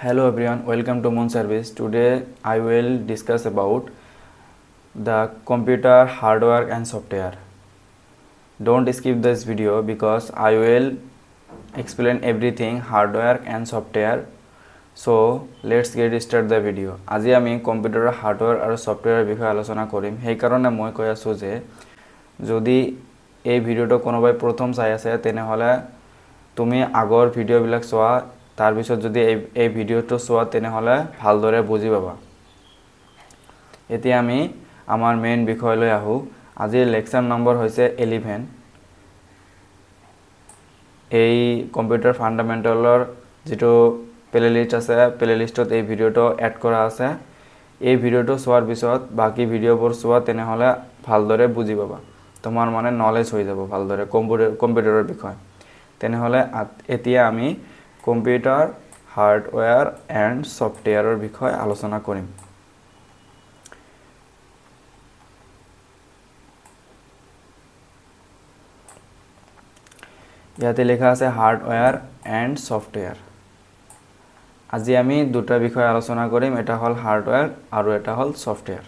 Hello everyone, welcome to Moon Service. Today I will discuss about the computer hardware and software. Don't skip this video because I will explain everything hardware and software. So let's get start the video. আজি আমি কম্পিউটাৰৰ হাৰ্ডওয়্যাৰ আৰু সফটওয়্যাৰৰ বিষয়ে আলোচনা কৰিম। সেই কাৰণে মই কৈ আছো যে যদি এই ভিডিওটো কোনোবাই প্ৰথম চাই আছে তেনেহলে তুমি আগৰ ভিডিওবিলাক চোৱা তাৰ পিছত যদি এই ভিডিওটো চোৱা তেনেহলে ভালদৰে বুজি পাবা। এতিয়া আমি আমাৰ মেইন বিষয়লৈ আহো। আজিৰ লেকচাৰ নম্বৰ হৈছে 11। এই কম্পিউটাৰ ফান্ডামেন্টালৰ যেটো প্লেলিস্ট আছে প্লেলিস্টত এই ভিডিওটো এড কৰা আছে। এই ভিডিওটো চোৱাৰ পিছত বাকি ভিডিওবোৰ চোৱা তেনেহলে ভালদৰে বুজি পাবা। তোমাৰ মানে নলেজ হৈ যাব ভালদৰে কম্পিউটাৰৰ বিষয়। তেনেহলে এতিয়া আমি কম্পিউটাৰ হাৰ্ডওয়্যাৰ এণ্ড সফটওয়্যাৰৰ বিষয়ে আলোচনা কৰিম। ইয়াতে লেখা আছে হাৰ্ডওয়্যাৰ এণ্ড সফটওয়্যাৰ। আজি আমি দুটা বিষয় আলোচনা কৰিম, এটা হল হাৰ্ডওয়্যাৰ আৰু এটা হল software.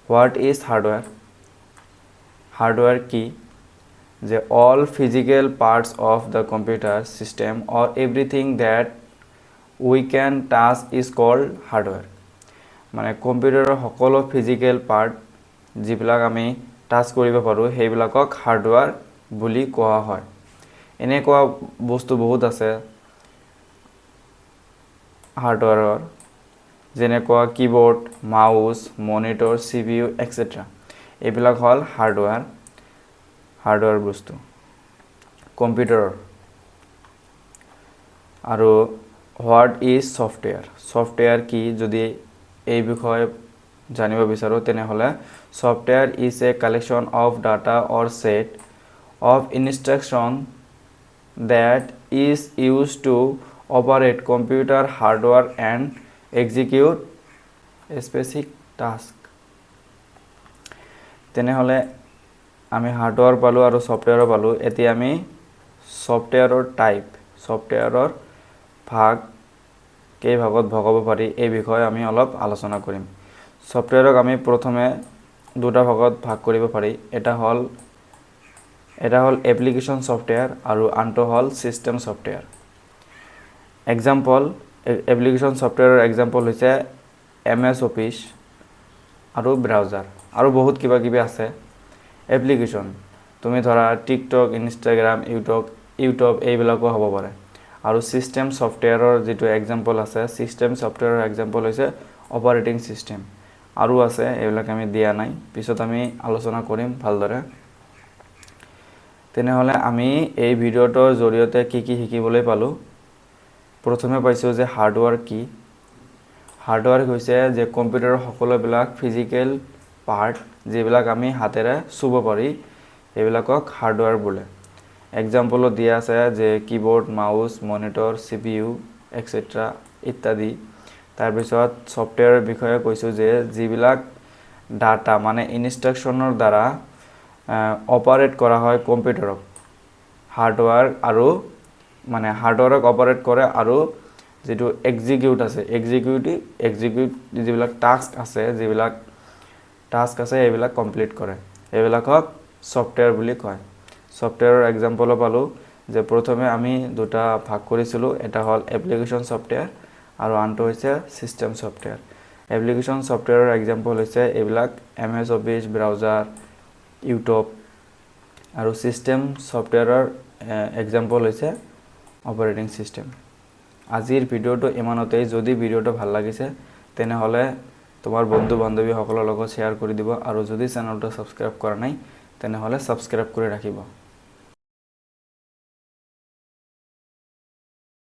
What is hardware? Hardware কি? যে all physical parts of the computer system or everything that we can touch is called hardware. মানে কম্পিউটাৰৰ সকলো ফিজিক্যাল পাৰ্ট যিবিলাক আমি টাচ কৰিব পাৰো সেইবিলাকক হাৰ্ডওয়্যাৰ বুলি কোৱা হয়। এনেকুৱা বস্তু বহুত আছে হাৰ্ডওয়্যাৰৰ, যেনেকুৱা keyboard, mouse, monitor, CPU etc. এইবিলাক হল হাৰ্ডওয়্যাৰ বস্তু কম্পিউটাৰৰ। আৰু হোৱাট ইজ সফটওয়্যাৰ? সফটওয়্যাৰ কি যদি এই বিষয়ে জানিব বিচাৰো তেনেহলে software is a collection of data or set of instruction that is used to operate computer hardware and execute a specific task. তেনেহলে আমি হাৰ্ডওয়্যাৰ পালো আৰু সফটওয়্যাৰ পালো। এতিয়া আমি সফটওয়্যাৰৰ টাইপ, সফটওয়্যাৰৰ ভাগ কেই ভাগত ভগাব পাৰি এই বিষয়ে আমি অলপ আলোচনা কৰিম। সফটওয়্যাৰক আমি প্ৰথমে দুটা ভাগত ভাগ কৰিব পাৰি। এটা হল এপ্লিকেশন সফটওয়্যাৰ আৰু আনটো হল সিস্টেম সফটওয়্যাৰ। এক্সাম্পল এপ্লিকেশন সফটওয়্যাৰৰ এক্সাম্পল হৈছে MS অফিস আৰু ব্ৰাউজাৰ আৰু বহুত কিবা কিবি আছে। এপ্লিকেশন তুমি ধৰা টিকটক, ইনষ্টাগ্ৰাম, ইউটিউব এইবিলাকো হ'ব পাৰে। আৰু সিস্টেম সফটওয়্যাৰৰ যেটো এক্সাম্পল আছে, সিস্টেম সফটওয়্যাৰৰ এক্সাম্পল হৈছে অপাৰেটিং সিস্টেম। আৰু আছে এইবিলাক আমি দিয়া নাই, পিছত আমি আলোচনা কৰিম ভালদৰে। তেনেহলে আমি এই ভিডিওটোৰ জৰিয়তে কি শিকিবলৈ পালো। প্ৰথমে পাইছো যে হাৰ্ডওয়্যাৰ কি। হাৰ্ডওয়্যাৰ হৈছে যে কম্পিউটাৰৰ সকলোবিলাক ফিজিক্যাল পাৰ্ট যিবিলাক আমি হাতেৰে চুব পাৰি এইবিলাকক হাৰ্ডওয়্যাৰ বোলে। এক্সাম্পলত দিয়া আছে যে keyboard, mouse, monitor, CPU etc. ইত্যাদি। তাৰ পিছত সফটওয়্যাৰৰ বিষয়ে কৈছো যে যিবিলাক ডাটা মানে ইনস্ট্ৰাকশনৰ দ্বাৰা অপাৰেট কৰা হয় কম্পিউটাৰক, হাৰ্ডওয়্যাৰ আৰু মানে হাৰ্ডওয়্যাৰক অপাৰেট কৰে আৰু যেটো এক্সিকিউট আছে এক্সিকিউট যিবিলাক টাস্ক আছে এইবিলাক কমপ্লিট কৰে, এইবিলাকক সফটওয়্যাৰ বুলি কয়। সফটওয়্যাৰৰ এক্সাম্পল পালো যে প্ৰথমে আমি দুটা ভাগ কৰিছিলো, এটা হল এপ্লিকেশন সফটওয়্যাৰ আৰু আনটো হৈছে সিস্টেম সফটওয়্যাৰ। এপ্লিকেশন সফটওয়্যাৰৰ এক্সাম্পল হৈছে এইবিলাক MS অফিস, ব্ৰাউজাৰ, ইউটিউব। আৰু সিস্টেম সফটওয়্যাৰৰ এক্সাম্পল হৈছে অপাৰেটিং সিস্টেম। আজিৰ ভিডিওটো ইমানতেই। যদি ভিডিওটো ভাল লাগিছে তেনেহলে তোমাৰ বন্ধু বান্ধৱী সকলৰ লগত শেয়াৰ কৰি দিব আৰু যদি চেনেলটো সাবস্ক্ৰাইব কৰা নাই তেনেহলে সাবস্ক্ৰাইব কৰি ৰাখিব।